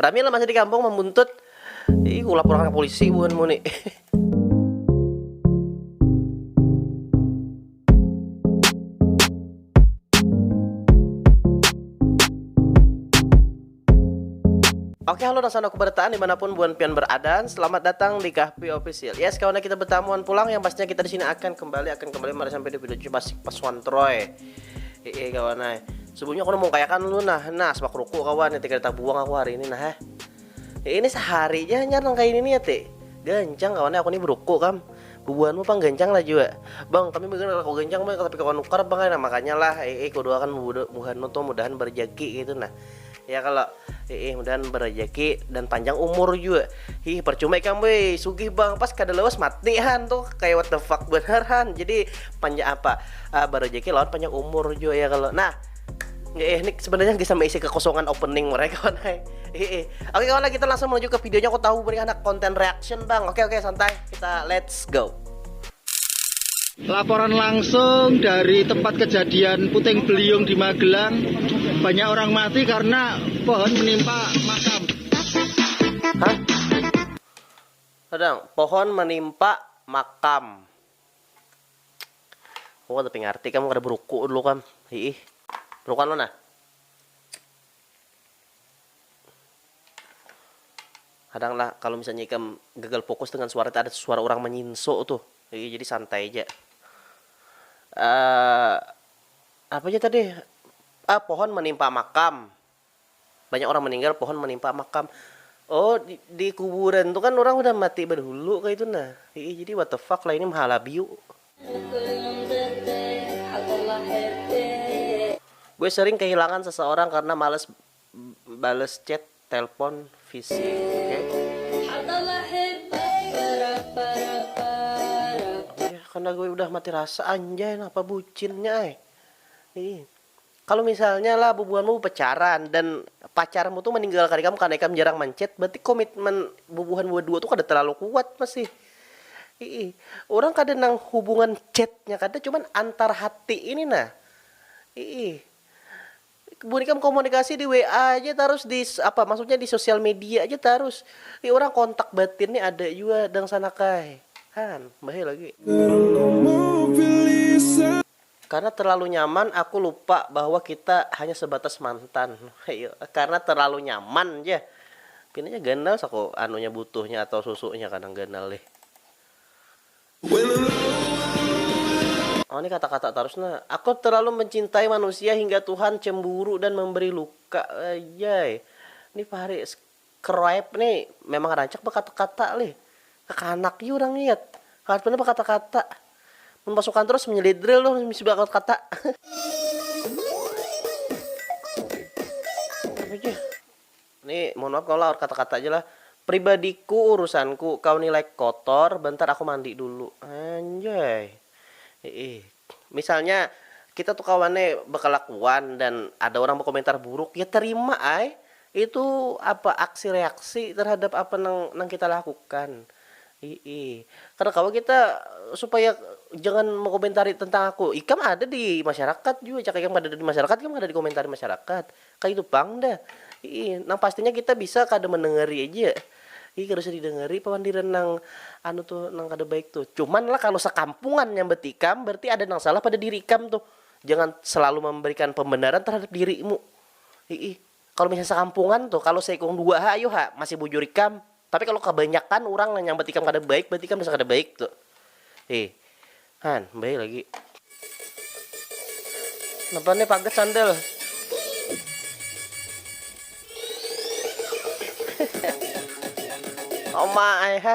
Rami lah masih di kampung membuntut. Ih, ulah orang polisi bukan mau nih. Oke, halo dan sanak kebertaan dimanapun buan pian berada. Selamat datang di Kahpi Official. Yes, kawan kita bertamuan pulang yang pastinya kita di sini akan kembali mari sampai di video pas Troy. Kawan. Sebelumnya aku mau kayakan lu nah sebab ruku kawan yang kita buang aku hari ini nah. Ini seharinya nyarang kayak ini nih ya teh. Gancang kawannya aku nih beruku kam. Bubuanmu pang gancang lah juga. Bang, kami bener aku gancang mah tapi kawan nukar bang nah makanya lah aku doakan mudahan berjaki gitu nah. Ya kalau mudahan berrezeki dan panjang umur juga. Percuma ikan boy sugih bang pas kada lewas mati han tuh kayak what the fuck beneran. Jadi panjang apa berrezeki lawan panjang umur juga ya kalau. Nah, ini sebenarnya bisa isi kekosongan opening mereka kawan. Oke kawan, kita langsung menuju ke videonya. Aku tahu beri anak konten reaction bang. Oke santai, kita let's go. Laporan langsung dari tempat kejadian puting beliung di Magelang. Banyak orang mati karena pohon menimpa makam. Hah? Sedang pohon menimpa makam. Oh, tapi ngerti kamu kada beruku dulu kam. Berukan lo nah. Kadang lah kalau misalnya kamu gagal fokus dengan suara itu ada suara orang menyinso tuh. Jadi santai aja. Apa aja tadi? Pohon menimpa makam. Banyak orang meninggal, pohon menimpa makam. Oh, di kuburan tuh kan orang udah mati berdahulu kayak itu nah. Jadi what the fuck lah ini mahalabiu. Gue sering kehilangan seseorang karena males bales chat, telepon, fisik. Okay? Karena gue udah mati rasa anjay apa bucinnya Kalau misalnya lah bubuhanmu pacaran dan pacarmu tuh meninggalkan kamu karena kamu jarang mencet, berarti komitmen bubuhan berdua tuh kada terlalu kuat masih. Orang kada nang hubungan chatnya kada cuman antar hati ini nah. Kamu komunikasi di WA aja terus di maksudnya di sosial media aja terus. Orang kontak batinnya ada juga dang sana kai. Han, bahaya lagi. Karena terlalu nyaman, aku lupa bahwa kita hanya sebatas mantan. Karena terlalu nyaman aja. Pinanya ganal aku anunya butuhnya atau susunya kadang ganal deh. Oh, ini kata-kata terusnya. Aku terlalu mencintai manusia hingga Tuhan cemburu dan memberi luka. Ayay. Ini Fahri scribe nih memang rancak berkata-kata leh. Kekanak yuk orang lihat. Karena berkata-kata. Memasukkan terus menyelidril loh misi berkata-kata. Nih, mohon maaf kalau kata-kata aja lah. Pribadiku, urusanku, kau nilai kotor, bentar aku mandi dulu. Anjay. Misalnya kita tuh kawannya berkelakuan dan ada orang berkomentar buruk, ya terima itu aksi reaksi terhadap apa nang kita lakukan. Karena kalau kita supaya jangan mengomentari tentang aku. Ikam ada di masyarakat juga, cak ikam ada di masyarakat, ikam ada di komentari masyarakat. Kayak itu bang dah. Nang pastinya kita bisa kada mendengari aja. Kada usah didengari pamandiran nang tuh nang kada baik tuh. Cuman lah kalau sekampungan yang betikam berarti ada nang salah pada diri ikam tuh. Jangan selalu memberikan pembenaran terhadap dirimu. Kalau misalnya sekampungan tuh kalau seikung dua ayo masih bujur ikam. Tapi kalau kebanyakan orang yang betikam kada baik, berarti ikam bisa kada baik tuh. Han, baik lagi. Kenapa nih pagat sandal?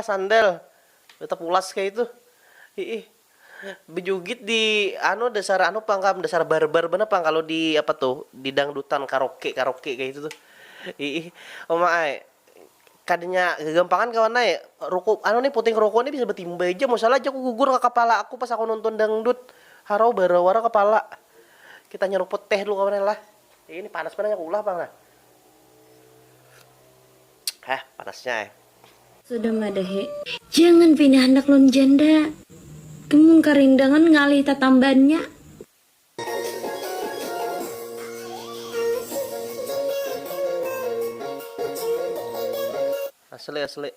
Sandal. Tetap ulas kayak itu. Bejugit di dasar pangkam dasar barbar bener pang kalau di apa tuh di dangdutan karaoke kayak itu tuh. Kadenya gagampangan kawan ruko nih puting rokok ini bisa betimba aja masalah aja aku gugur ke kepala aku pas aku nonton dangdut harau barawara kepala kita nyeruput teh dulu kawan lah ini panas-panasnya ulah bang lah panasnya sudah madahe jangan pindah hendak lon janda kemun karindangan ngalih tatambannya. asli asli.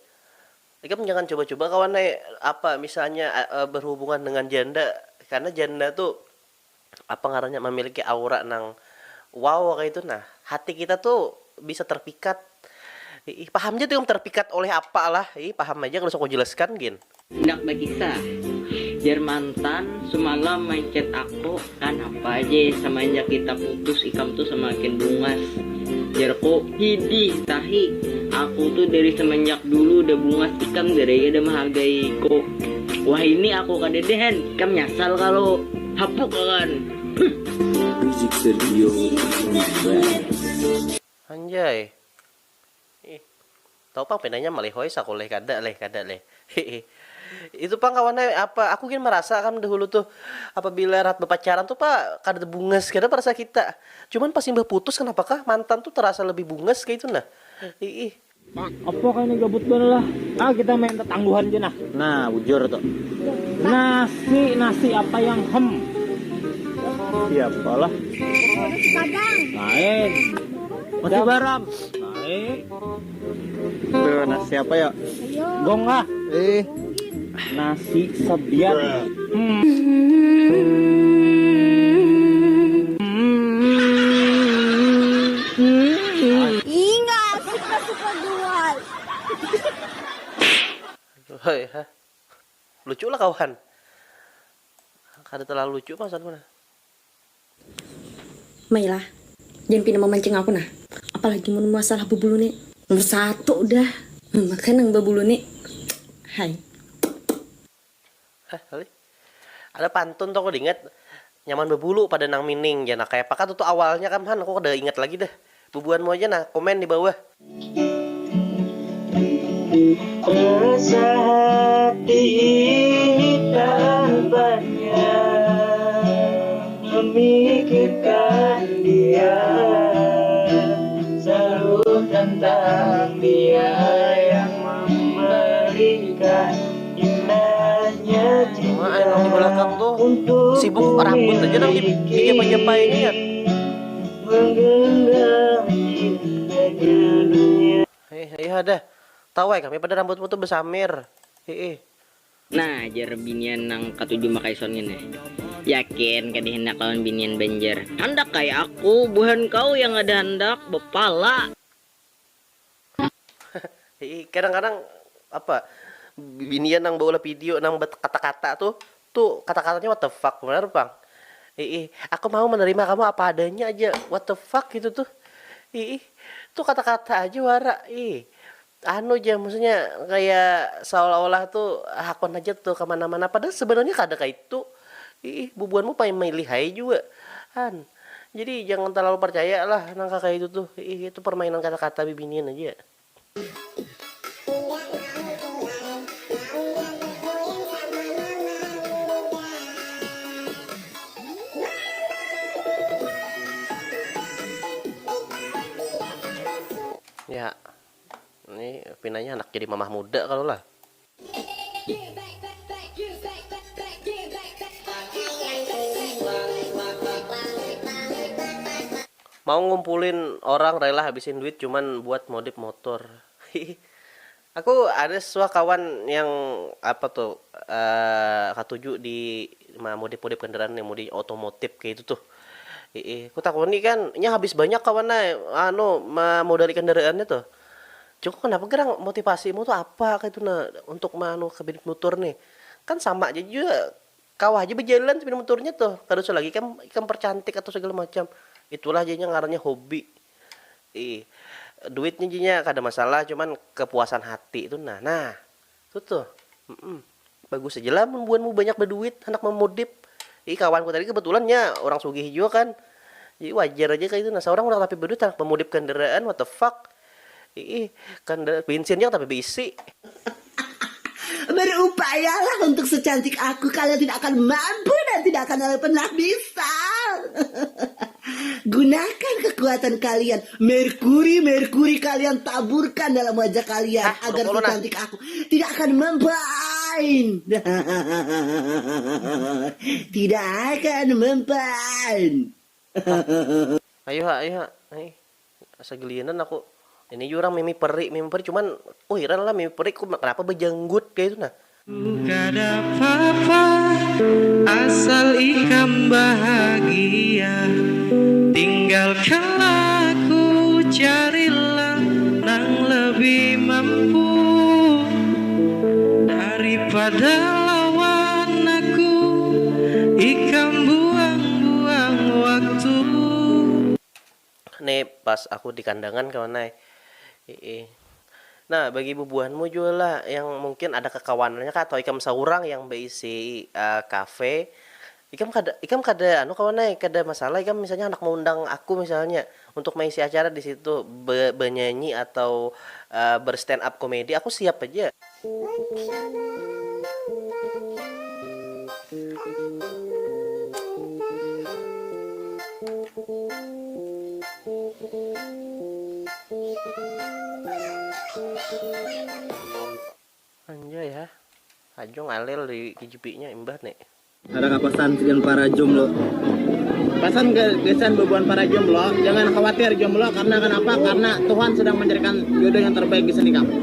Ikam jangan coba-coba kawan apa misalnya berhubungan dengan janda, karena janda tuh apa ngarannya memiliki aura nang wow kayak itu. Nah hati kita tuh bisa terpikat. Paham aja tuh terpikat oleh apa lah. Paham aja kalau aku jelaskan gin. Nggak berkisah. Jar mantan semalam main chat aku kan apa aja semenjak kita putus ikam tuh semakin bungas. Jar kok hidi tahi. Aku tuh dari semenjak dulu udah bungas ikam dari udah menghargai kok. Wah ini aku kadedehan ikam nyasal kalau hapuk kan. Anjay. Tahu pang penanya malihoy sakoleh kada leh. Itu pang kawannya apa aku kan merasa kan dahulu tuh apabila rat berpacaran tuh pak kada bunges kada perasa kita. Cuman pas imbah putus kenapakah mantan tuh terasa lebih bunges kayak itu nah. Apa kayak ini gabut banget lah. Kita main tetangguhan aja nah. Nah, bujur tuh. Nasi apa yang Siapa lah? Naik. Masih barang. Naik. Tuh, nasi apa ya? Gong lah. Nasi sebian. Ingat, suka jual. Hei, lucu lah kawan. Kada terlalu lucu masa mana? Mailah, jangan pindah memancing aku nah. Apalagi mau masalah bubulu nih. Nomor 1 udah. Makan yang bubulu nih. Hai. Ada pantun tuh aku diingat nyaman berbulu pada nang mining ya nah kayak apa tuh awalnya kan aku udah ingat lagi dah. Bubuan mau aja nah komen di bawah. Rasa hati tak banyak memikirkan dia, selalu tentang dia yang memberikan indahnya Emang di belakang tuh sibuk rambut aja nang di nyepai ini ya. menggenggam indahnya dunia. Ada. Tahu ya kami pada rambutmu tuh besamir. Nah, jar binian nang katujuh makai sonin ya. Yakin kadi hendak kawan binian banjar. Hendak kayak aku, bukan kau yang ada hendak bepala. Kadang-kadang apa binian nang bawa video nang kata-kata tuh kata-katanya what the fuck benar bang. Aku mau menerima kamu apa adanya aja. What the fuck gitu tuh. Tuh kata-kata aja wara. Anu aja maksudnya kayak seolah-olah tuh hakon aja tuh kemana-mana padahal sebenarnya kada kayak itu. Bubuanmu pengen milih hai juga kan. Jadi jangan terlalu percaya lah nang kayak itu tuh. Itu permainan kata-kata bibinian aja. Ya, ini pinanya anak jadi mamah muda kalau lah. Mau ngumpulin orang rela habisin duit cuman buat modif motor. Aku ada sebuah kawan yang apa tuh katuju di modif kendaraan yang modi otomotif kayak itu tuh. Aku takut nih kan, nya habis banyak kawannya, modali kendaraannya tuh. Cukup kenapa gerang motivasimu tuh apa kayak itu nah untuk kabin motor nih? Kan sama aja juga, kawah aja berjalan sepeda motornya tuh. Terus lagi kan percantik atau segala macam. Itulah jadinya ngarannya hobi. Duitnya jadinya kada masalah, cuman kepuasan hati itu nah itu tuh. Bagus aja lah membuatmu banyak berduit, anak memodif. Kawanku tadi kebetulannya orang sugih juga kan. Jadi wajar aja kayak itu. Nah, seorang udah tapi berduit anak memodif kendaraan, what the fuck. Kan bensinnya tapi bisi. Berupayalah untuk secantik aku. Kalian tidak akan mampu dan tidak akan pernah bisa. Gunakan kekuatan kalian. Merkuri kalian taburkan dalam wajah kalian agar secantik aku tidak akan mempan. Tidak akan mempan. Ayo. Asa gelianan aku. Ini juga orang mimi peri cuman iran lah mimi peri kenapa bejenggut kayak itu nah. Gak ada apa-apa asal ikam bahagia, tinggalkanlah aku, carilah yang lebih mampu daripada lawan aku, ikam buang-buang waktu. Nih pas aku di kandangan kawan naik. Nah bagi bubuhanmu juga lah yang mungkin ada kekawanannya kah atau ikam seorang yang berisi kafe, ikam kada anu kawan naik kada masalah ikam misalnya anak mau undang aku misalnya untuk mengisi acara di situ bernyanyi atau berstand up komedi, aku siap aja. Anjay ya, Ajong alel di KJP-nya imbah nih. Ada pesan dengan para jomblo? Pesan kesan bebuan para jomblo, jangan khawatir jomblo karena kenapa? Karena Tuhan sedang mencarikan jodoh yang terbaik di sini kamu.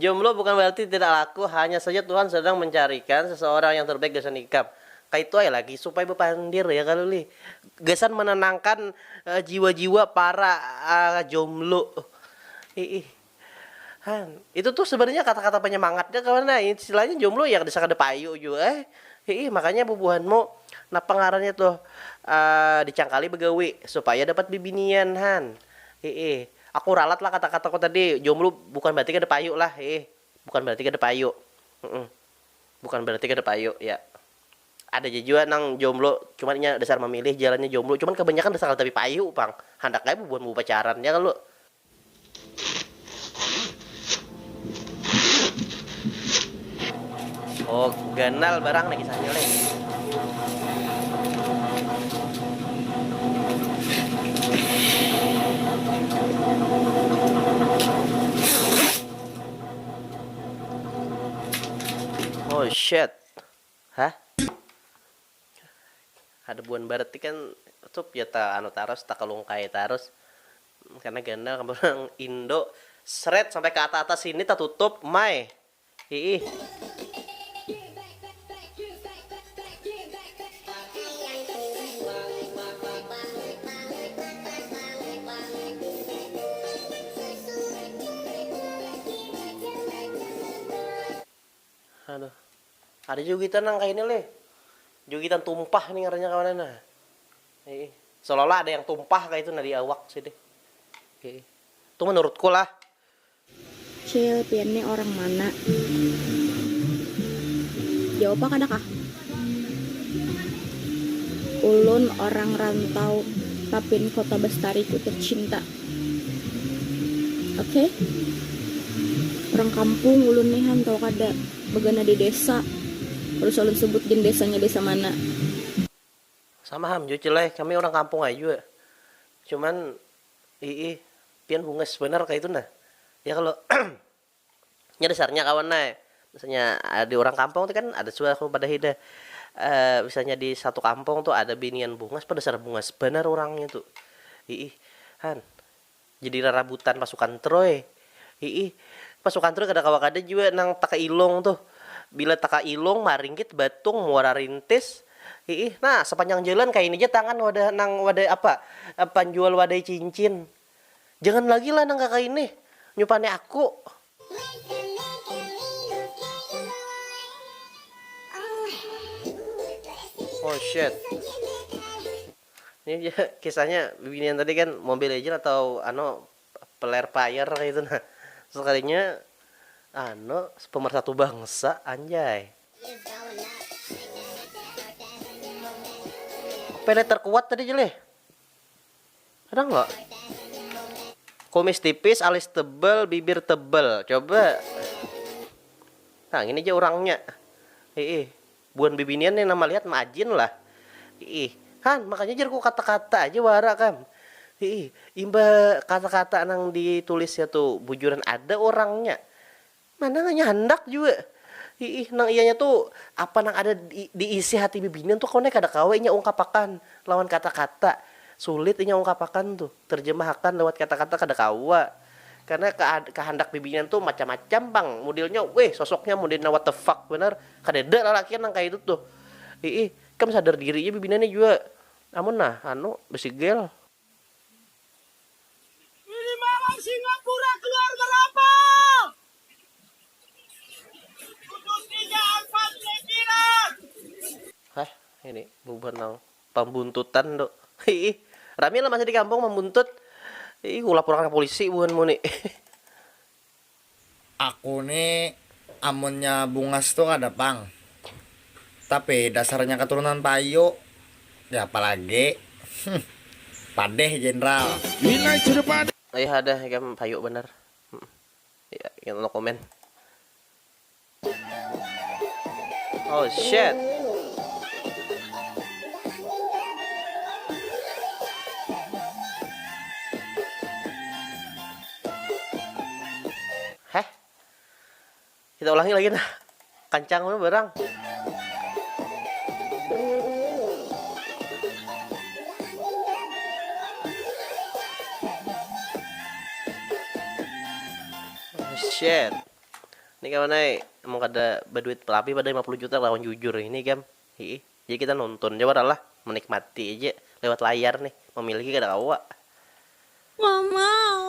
Jomblo bukan berarti tidak laku, hanya saja Tuhan sedang mencarikan seseorang yang terbaik gesan ikam. Kayak itu aja lagi supaya bepandir ya kalau li. Gesan menenangkan jiwa-jiwa para jomblo. Han, itu tuh sebenarnya kata-kata penyemangatnya karena istilahnya jomblo ya desa kada payu juga. Makanya bubuhanmu nah pengarannya tuh dicangkali begawi supaya dapat bibinian Han. Aku ralat lah kata-kataku tadi, jomblo bukan berarti kada payu lah, bukan berarti kada payu. Bukan berarti kada payu ya. Ada juga nang jomblo cuman nya dasar memilih jalannya jomblo, cuman kebanyakan dasar tapi payu, Bang. Handak ae bubuhan bu pacaran ya kalau. Oh, ganal barang nih kisahnya leh. Oh shit. Hah? Ada buan barat kan tuh ya ta anu taros tak kalungkai taros. Karena ganal orang Indo seret sampai ke atas sini tak tutup mai. Aduh. Ada jugitan nang kayak ini leh. Jugitan tumpah nih ngarannya kawanan nah. Seolah-olah ada yang tumpah kayak itu nah di awak sih deh. Itu menurutku lah. Cil, piannya orang mana? Jawab apa kah? Ulun orang rantau Papin Kota Bestariku tercinta. Oke? Orang kampung ulun nih han tau kada begana di desa. Terus ulun sebutin desanya desa mana? Sama ham jucilai, kami orang kampung aja juga. Cuman pian bungas benar kayak itu nah. Ya kalau nya dasarnya kawan naik misalnya di orang kampung itu kan ada suatu pada hida misalnya di satu kampung tuh ada binian bungas pada dasar bungas benar orangnya tuh Han jadi rabutan pasukan Troy pasukan Troy kada kawa kada juga nang taka ilong tuh bila taka ilong maringgit batung muara rintis nah sepanjang jalan kayak ini aja tangan wadah apa panjual wadah cincin jangan lagi lah nang kakak ini nyupane aku. Oh shit. Ini kisahnya bibinian tadi kan Mobile Legend atau player kayak itu nah. Sekalinya pemersatu bangsa anjay. Pele terkuat tadi jeleh. Ada nggak? Kumis tipis, alis tebal, bibir tebal. Coba. Nah, ini aja orangnya. Buan bibinian yang nama lihat majin lah. Han, makanya jarku kata-kata aja wara kan. Imba kata-kata nang ditulis ya tuh bujuran ada orangnya. Mana hanya hendak juga. Nang ianya tuh apa nang ada diisi hati bibinian tuh kau kada kawenya ungkapakan lawan kata-kata. sulit ini ungkapakan tuh, terjemahkan lewat kata-kata kada kawa. Karena kehendak bibinya tuh macam-macam bang, modelnya, sosoknya modelnya what the fuck bener, kadeda lah laki nang kayak itu tuh. Kamu sadar dirinya bibinanya juga, amun nah, besigel. Ini malam Singapura keluar berapa? Hah, ini bubar nang pembuntutan dok. Rami lah masih di kampung membuntut. Laporan ke polisi bukan mau nih. Aku nih amunnya bungas tuh ada pang. Tapi dasarnya keturunan Payo. Ya apalagi Padeh Jenderal. Iya ada kan Payo bener. Ya, yang no komen. Oh shit. Heh. Kita ulangi lagi nah. Kancang mana barang. Oh shit. Ini kawan mau kada berduit pelapi pada 50 juta lawan jujur ini kan. Jadi kita nonton coba lah menikmati aja lewat layar nih, memiliki kada kawa. Nggak mau,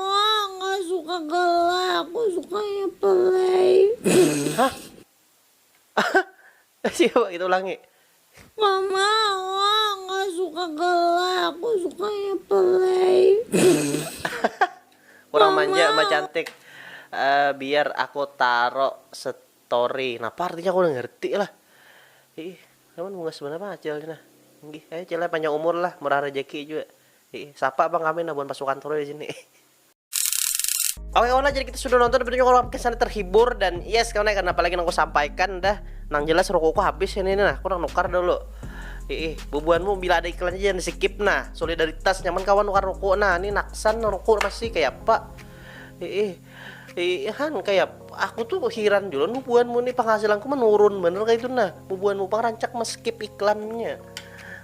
nggak suka gelap, aku sukanya play. Hah? Siapa itu ulangi? Nggak mau, nggak suka gelap, aku sukanya play. Kurang manja sama cantik. Biar aku taro story. Nah, artinya aku udah ngerti lah. Namun bunga sebenarnya aja nah. Nggih, cila panjang umur lah, murah rezeki juga. Sapa bang kami nabuan pasukan toro di sini. Oke kawan, jadi kita sudah nonton videonya, kalau kesan terhibur dan yes kawan, karena apalagi yang aku sampaikan dah nang jelas rokokku habis ini nah, aku nang nukar dulu. Bubuanmu bila ada iklannya jangan di skip nah, solidaritas nyaman kawan nukar rokok nah, ini naksan rokok masih kayak apa? Han kayak aku tuh heran dulu bubuanmu nih penghasilanku menurun bener kayak itu nah, bubuanmu pangerancak skip iklannya.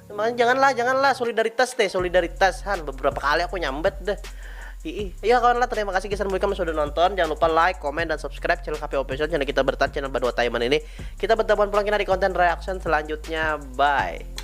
Makanya janganlah solidaritas Han, beberapa kali aku nyambet deh. Iya kawan lah, terima kasih guys mereka sudah nonton. Jangan lupa like, comment, dan subscribe channel KP Official, channel kita bertahan, channel baru Taiman ini. Kita bertemu pulang di konten reaction selanjutnya. Bye.